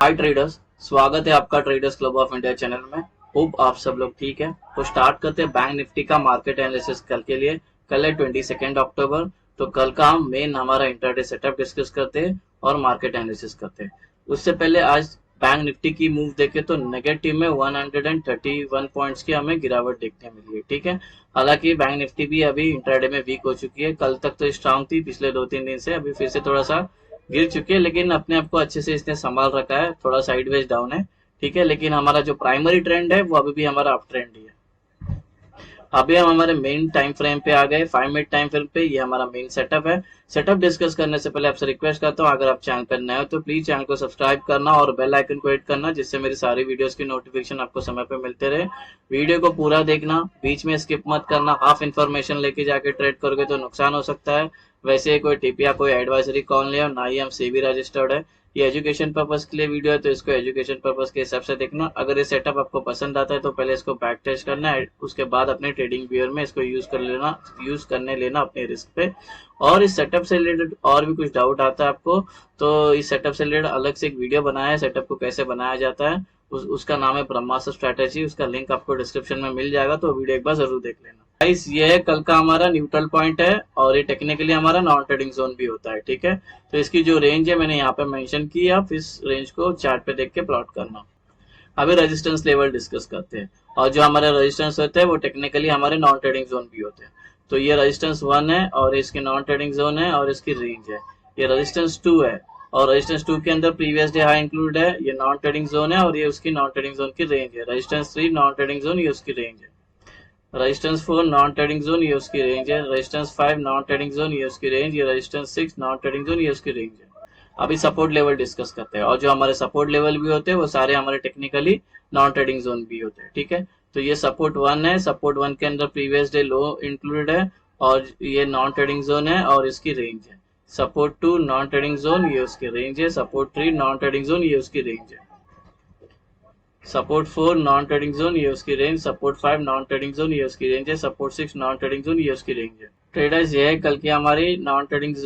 हाय traders, स्वागत है आपका traders club of India channel में। होप आप सब लोग ठीक है। तो स्टार्ट करते हैं बैंक निफ्टी का मार्केट एनालिसिस कल के लिए। कल है 22 अक्टूबर। तो कल का हम मेन हमारा इंटरडे सेटअप डिस्कस करते हैं और मार्केट एनालिसिस करते हैं। उससे पहले आज बैंक निफ्टी की मूव देखे तो नेगेटिव में 131 पॉइंट्स की हमें गिरावट देखने मिली है। ठीक है, हालांकि बैंक निफ्टी भी अभी इंटरडे में वीक हो चुकी है। कल तक तो स्ट्रांग थी, पिछले 2-3 दिन से अभी फिर से थोड़ा सा गिर चुकी है, लेकिन अपने आप को अच्छे से इसने संभाल रखा है। थोड़ा साइडवेज डाउन है, ठीक है, लेकिन हमारा जो प्राइमरी ट्रेंड है वो अभी भी हमारा अप ट्रेंड ही है। अभी हम हमारे मेन टाइम फ्रेम पे आ गए, 5 मिनट टाइम फ्रेम पे। ये हमारा मेन सेटअप है। सेटअप डिस्कस करने से पहले आपसे रिक्वेस्ट करता हूँ, अगर आप चैनल पर नए हो तो प्लीज चैनल को सब्सक्राइब करना और बेल आइकन को हिट करना, जिससे मेरी सारी वीडियोस की नोटिफिकेशन आपको समय पे मिलते रहे। वीडियो को पूरा देखना, बीच में स्किप मत करना। हाफ इन्फॉर्मेशन लेके जाके ट्रेड करोगे तो नुकसान हो सकता है। वैसे कोई टिप या कोई एडवाइजरी कॉल नहीं है, ना ही हम सेबी रजिस्टर्ड है। ये एजुकेशन पर्पस के लिए वीडियो है, तो इसको एजुकेशन पर्पस के हिसाब से देखना। अगर ये सेटअप आपको पसंद आता है तो पहले इसको बैक टेस्ट करना है, उसके बाद अपने ट्रेडिंग व्यूअर में इसको यूज करने लेना अपने रिस्क पे। और इस सेटअप से रिलेटेड और भी कुछ डाउट आता है आपको तो इस सेटअप से रिलेटेड अलग से एक वीडियो बनाया है, सेटअप को कैसे बनाया जाता है। उसका नाम है ब्रह्मास्त्र स्ट्रैटेजी, उसका लिंक आपको डिस्क्रिप्शन में मिल जाएगा, तो वीडियो एक बार जरूर देख लेना। गाइस, ये है कल का हमारा न्यूट्रल पॉइंट है और ये टेक्निकली हमारा नॉन ट्रेडिंग जोन भी होता है। ठीक है, तो इसकी जो रेंज है मैंने यहाँ पे मेंशन की, आप इस रेंज को चार्ट पे देख के प्लॉट करना। अभी रेजिस्टेंस लेवल डिस्कस करते हैं, और जो हमारे रेजिस्टेंस होते हैं वो टेक्निकली हमारे नॉन ट्रेडिंग जोन भी होते हैं। तो ये रेजिस्टेंस 1 है और इसके नॉन ट्रेडिंग जोन है और इसकी रेंज है। ये रेजिस्टेंस 2 है और रेजिस्टेंस 2 के अंदर प्रीवियस डे हाई इंक्लूड है, ये नॉन ट्रेडिंग जोन है और ये उसकी नॉन ट्रेडिंग जोन की रेंज है। रेजिस्टेंस 3 नॉन ट्रेडिंग जोन, ये उसकी रेंज है। रेजिस्टेंस 4 नॉन ट्रेडिंग जोन, ये उसकी रेंज है। रेजिस्टेंस 5 नॉन ट्रेडिंग जोन, ये उसकी रेंज। ये रेजिस्टेंस 6 नॉन ट्रेडिंग जोन, ये उसकी रेंज है। अभी सपोर्ट लेवल डिस्कस करते हैं, और जो हमारे सपोर्ट लेवल भी होते हैं वो सारे हमारे टेक्निकली नॉन ट्रेडिंग जोन भी होते हैं। ठीक है, तो ये सपोर्ट 1 है। सपोर्ट 1 के अंदर प्रीवियस डे लो इंक्लूडेड है और ये नॉन ट्रेडिंग जोन है और इसकी रेंज है। सपोर्ट 2 नॉन ट्रेडिंग जोन, ये उसकी रेंज है। सपोर्ट 3 नॉन ट्रेडिंग जोन, ये उसकी रेंज है। सपोर्ट 4 नॉन ट्रेडिंग जोन, ये उसकी range. Support 5 non trading zone, ये उसकी रेंज है। सपोर्ट 6 नॉन ट्रेडिंग जोन, ये उसकी रेंज है। ट्रेडर्स, ये है कल की हमारी नॉन ट्रेडिंग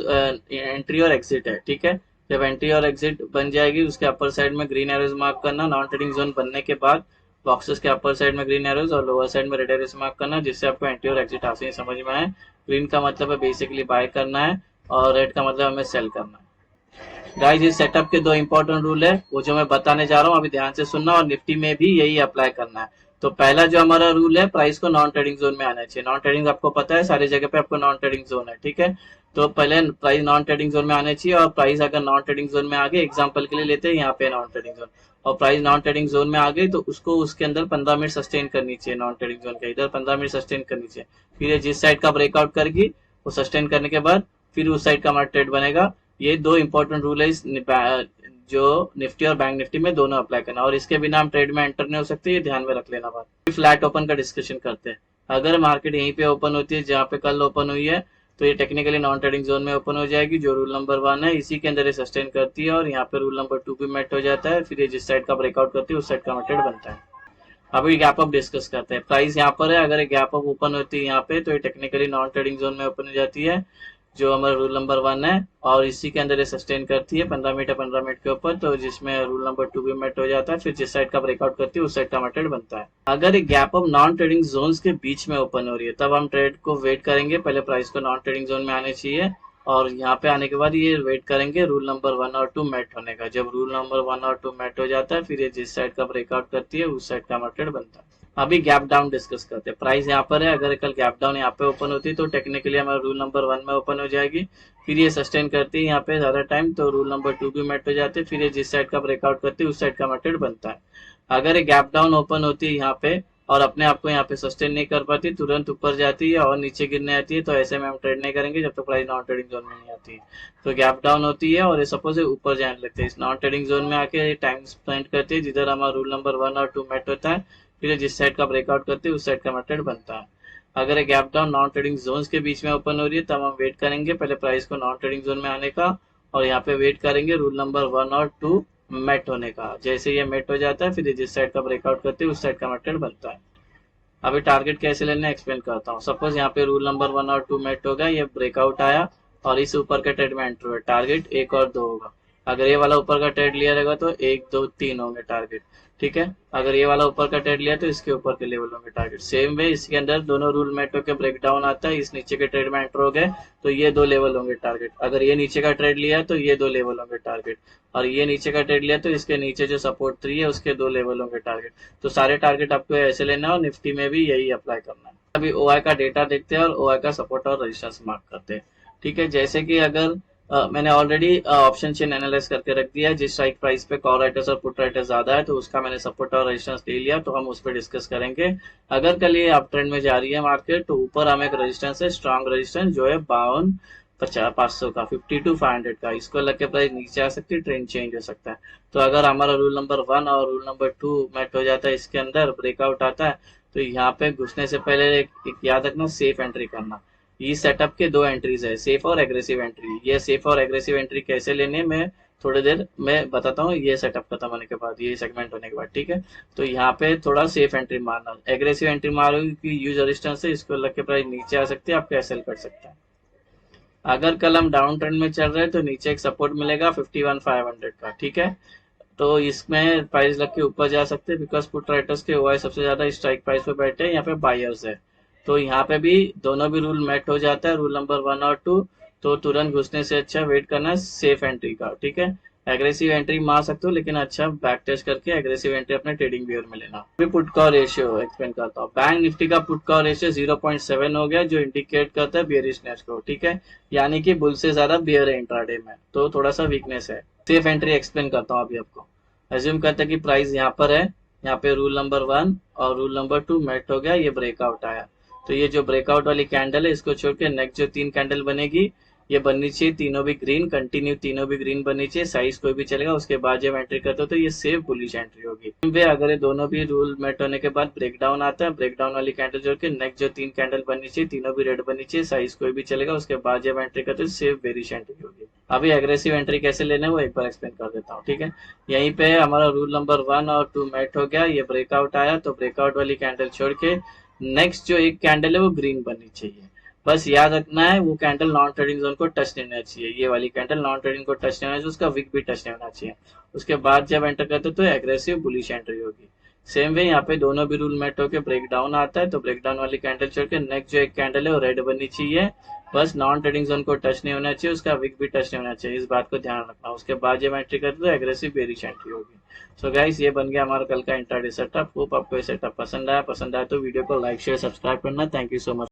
एंट्री और एग्जिट है। ठीक है, जब एंट्री और एग्जिट बन जाएगी उसके अपर साइड में ग्रीन एरोज मार्क करना। नॉन ट्रेडिंग जोन बनने के बाद बॉक्सेस के अपर साइड में ग्रीन एरोज और लोअर साइड में रेड एरोज मार्क करना, जिससे आपको एंट्री और एग्जिट आसानी समझ में आए। ग्रीन का मतलब है बेसिकली बाय करना है और रेड का मतलब हमें सेल करना है। गाइस, इस सेटअप के 2 इंपॉर्टेंट रूल है, वो जो मैं बताने जा रहा हूँ अभी ध्यान से सुनना, और निफ्टी में भी यही अप्लाई करना है। तो पहला जो हमारा रूल है, प्राइस को नॉन ट्रेडिंग जोन में आना चाहिए। नॉन ट्रेडिंग आपको पता है सारी जगह पे आपको नॉन ट्रेडिंग जोन है। ठीक है, तो पहले प्राइस नॉन ट्रेडिंग जोन में आने चाहिए, और प्राइस अगर नॉन ट्रेडिंग जोन में आ गए, एग्जाम्पल के लिए लेते हैं यहाँ पे नॉन ट्रेडिंग जोन, और प्राइस नॉन ट्रेडिंग जोन में आ गई तो उसको उसके अंदर 15 मिनट सस्टेन करनी चाहिए। नॉन ट्रेडिंग जोन के इधर 15 मिनट सस्टेन करनी चाहिए। फिर ये जिस साइड का ब्रेकआउट करेगी वो सस्टेन करने के बाद फिर उस साइड का हमारा ट्रेड बनेगा। ये 2 इंपॉर्टेंट रूल है इस जो निफ्टी और बैंक निफ्टी में दोनों अप्लाई करना, और इसके बिना हम ट्रेड में एंटर नहीं हो सकते, ये ध्यान में रख लेना। बात फ्लैट ओपन का डिस्कशन करते हैं। अगर मार्केट यहीं पे ओपन होती है जहाँ पे कल ओपन हुई है, तो ये टेक्निकली नॉन ट्रेडिंग जोन में ओपन हो जाएगी, जो रूल नंबर 1 है इसी के अंदर ये सस्टेन करती है, और यहाँ पे रूल नंबर 2 भी मेट हो जाता है। फिर ये जिस साइड का ब्रेकआउट करती है उस साइड का ट्रेड बनता है। अभी गैप अप डिस्कस करते हैं। प्राइस यहाँ पर है, अगर गैप अप ओपन होती है यहाँ पे तो ये टेक्निकली नॉन ट्रेडिंग जोन में ओपन हो जाती है, जो हमारा रूल नंबर 1 है, और इसी के अंदर ये सस्टेन करती है 15 मिनट 15 मिनट के ऊपर, तो जिसमें रूल नंबर 2 भी मेट हो जाता है। फिर जिस साइड का ब्रेकआउट करती है उस साइड का ट्रेड बनता है। अगर ये gap up non trading zones के बीच में ओपन हो रही है तब हम ट्रेड को वेट करेंगे, पहले प्राइस को नॉन ट्रेडिंग जोन में आने चाहिए, और यहाँ पे आने के बाद ये वेट करेंगे रूल नंबर 1 और 2 मेट होने का। जब रूल नंबर 1 और 2 मेट हो जाता है फिर ये जिस साइड का ब्रेकआउट करती है उस साइड का ट्रेड बनता है। अभी गैप डाउन डिस्कस करते हैं। प्राइस यहाँ पर है, अगर कल गैप डाउन यहाँ पे ओपन होती है तो टेक्निकली हमारा रूल नंबर 1 में ओपन हो जाएगी। फिर ये सस्टेन करती है यहाँ पे ज्यादा टाइम, तो रूल नंबर 2 भी मेट हो जाते हैं। फिर ये जिस साइड का ब्रेकआउट करती है उस साइड का ट्रेड बनता है। अगर ये गैप डाउन ओपन होती है यहाँ पे और अपने आप को यहाँ पे सस्टेन नहीं कर पाती, तुरंत ऊपर जाती है और नीचे गिरने आती है, तो ऐसे में हम ट्रेड नहीं करेंगे जब तक प्राइस नॉन ट्रेडिंग जोन में नहीं आती है। तो गैप डाउन होती है और ये सपोज ऊपर जाने लगते हैं, इस नॉन ट्रेडिंग जोन में आके टाइम स्पेंड करती है जिधर हमारा रूल नंबर 1 और 2 मेट होता है। फिर जिस साइड का ब्रेकआउट करती है उस साइड का ट्रेड बनता है। अगर ये gap down non trading zones के बीच में ओपन हो रही है तब हम वेट करेंगे पहले प्राइस को नॉन ट्रेडिंग जोन में आने का, और यहाँ पे वेट करेंगे रूल नंबर 1 और 2 मेट होने का। जैसे ये मेट हो जाता है फिर जिस साइड का ब्रेकआउट करते हैं उस साइड का ट्रेड बनता है। अभी टारगेट कैसे लेना एक्सप्लेन करता हूँ। सपोज यहाँ पे रूल नंबर 1 और 2 मेट होगा, ये ब्रेकआउट आया और इस ऊपर के ट्रेड में एंटर हुआ, टारगेट 1 और 2 होगा। अगर ये वाला ऊपर का ट्रेड लिया रहेगा तो 1 2 3 होंगे टारगेट, ठीक है। अगर ये वाला ऊपर का ट्रेड लिया तो इसके ऊपर के लेवल होंगे टारगेट। सेम वे इसके अंदर दोनों रूल मेट होकर ब्रेकडाउन आता है, इस नीचे के ट्रेड में एंटर हो गए तो ये 2 लेवल होंगे टारगेट। अगर ये नीचे का ट्रेड लिया तो ये 2 लेवल होंगे टारगेट, और ये नीचे का ट्रेड लिया तो इसके नीचे जो सपोर्ट 3 है उसके 2 लेवल होंगे टारगेट। तो सारे टारगेट आपको ऐसे लेना है और निफ्टी में भी यही अप्लाई करना है। अभी ओआई का डेटा देखते हैं और ओआई का सपोर्ट और रेजिस्टेंस मार्क करते हैं, ठीक है। जैसे कि अगर मैंने ऑलरेडी ऑप्शन चेन एनालाइज करके रख दिया है, जिस स्ट्राइक प्राइस पे कॉल राइटर्स और पुट राइटर्स ज्यादा है तो उसका मैंने सपोर्ट और रेजिस्टेंस ले लिया, तो हम उस पर डिस्कस करेंगे। अगर कल ये अप ट्रेंड में जा रही है मार्केट तो ऊपर हमें एक रेजिस्टेंस है, स्ट्रॉन्ग रेजिस्टेंस जो है 52 500 का, 52 500 का, इसको लग के प्राइस नीचे आ सकती है, ट्रेंड चेंज हो सकता है। तो अगर हमारा रूल नंबर 1 और रूल नंबर 2 मैट हो जाता है, इसके अंदर ब्रेकआउट आता है, तो यहाँ पे घुसने से पहले एक याद रखना, सेफ एंट्री करना। इस सेटअप के 2 एंट्रीज है, सेफ और एग्रेसिव एंट्री। ये सेफ और एग्रेसिव एंट्री कैसे लेने मैं थोड़ी देर में बताता हूँ, ये सेटअप खत्म होने के बाद, ये सेगमेंट होने के बाद, ठीक है। तो यहाँ पे थोड़ा सेफ एंट्री मारना, एग्रेसिव एंट्री मारोगे कि यूज रेजिस्टेंस है, इसको लग के प्राइस नीचे आ सकते हैं, आप कैंसिल कर सकते हैं। अगर कल हम डाउन ट्रेंड में चल रहे हैं तो नीचे एक सपोर्ट मिलेगा 51 500 का, ठीक है। तो इसमें प्राइस लग के ऊपर जा सकते हैं, बिकॉज पुट राइटर्स के ओआई सबसे ज्यादा स्ट्राइक प्राइस पे बैठे हैं, यहाँ पे बायर्स है। तो यहाँ पे भी दोनों भी रूल मैट हो जाता है, रूल नंबर 1 और 2। तो तुरंत घुसने से अच्छा वेट करना है सेफ एंट्री का, ठीक है। एग्रेसिव एंट्री मार सकते हो, लेकिन अच्छा बैक टेस्ट करके एग्रेसिव एंट्री अपने ट्रेडिंग बियर में लेना। अभी पुट का रेशियो एक्सप्लेन करता हूँ। बैंक निफ्टी का पुट का रेशियो 0.7 हो गया, जो इंडिकेट करता है बियरिशनेस को, ठीक है। यानी कि बुल से ज्यादा बियर है इंट्राडे में, तो थोड़ा सा वीकनेस है। सेफ एंट्री एक्सप्लेन करता हूँ अभी आपको। एज्यूम करते हैं कि प्राइस यहाँ पर है, यहाँ पे रूल नंबर 1 और रूल नंबर 2 मैट हो गया, ये ब्रेकआउट आया। तो ये जो ब्रेकआउट वाली कैंडल है इसको छोड़ के नेक्स्ट जो 3 कैंडल बनेगी ये बननी चाहिए, तीनों भी ग्रीन, कंटिन्यू तीनों भी ग्रीन बननी चाहिए, साइज कोई भी चलेगा। उसके बाद जब एंट्री करते हो तो ये सेफ बुलिश एंट्री होगी। वे अगर ये दोनों भी रूल मेट होने के बाद ब्रेकडाउन आता है, ब्रेकडाउन वाली कैंडल जोड़ के नेक्स्ट जो 3 कैंडल बननी चाहिए, तीनों भी रेड बननी चाहिए, साइज कोई भी चलेगा। उसके बाद जब एंट्री करते हो सेफ बेरिश एंट्री होगी। अभी एग्रेसिव एंट्री कैसे लेना है वो एक बार एक्सप्लेन कर देता हूँ, ठीक है। यहीं पे हमारा रूल नंबर 1 और 2 मैट हो गया, ये ब्रेकआउट आया, तो ब्रेकआउट वाली कैंडल छोड़ के नेक्स्ट जो एक कैंडल है वो ग्रीन बननी चाहिए। बस याद रखना है वो कैंडल नॉन ट्रेडिंग जोन को टच नहीं होना चाहिए, ये वाली कैंडल नॉन ट्रेडिंग को टच नहीं होना चाहिए, उसका विक भी टच नहीं होना चाहिए। उसके बाद जब एंटर करते तो एग्रेसिव बुलिश एंट्री होगी। सेम वे यहाँ पे दोनों भी रूल मेट होकर ब्रेक डाउन आता है, तो ब्रेक डाउन वाली कैंडल छोड़ के नेक्स्ट जो एक कैंडल है वो रेड बननी चाहिए। बस नॉन ट्रेडिंग जोन को टच नहीं होना चाहिए, उसका विक भी टच नहीं होना चाहिए, इस बात को ध्यान रखना। उसके बाद जब एंट्री करते तो एग्रेसिव बेरिश एंट्री होगी। सो गाइस ये बन गया हमारा कल का इंट्राडे सेटअप। होप आपको ये सेटअप पसंद आया तो वीडियो को लाइक शेयर सब्सक्राइब करना। Thank you so much.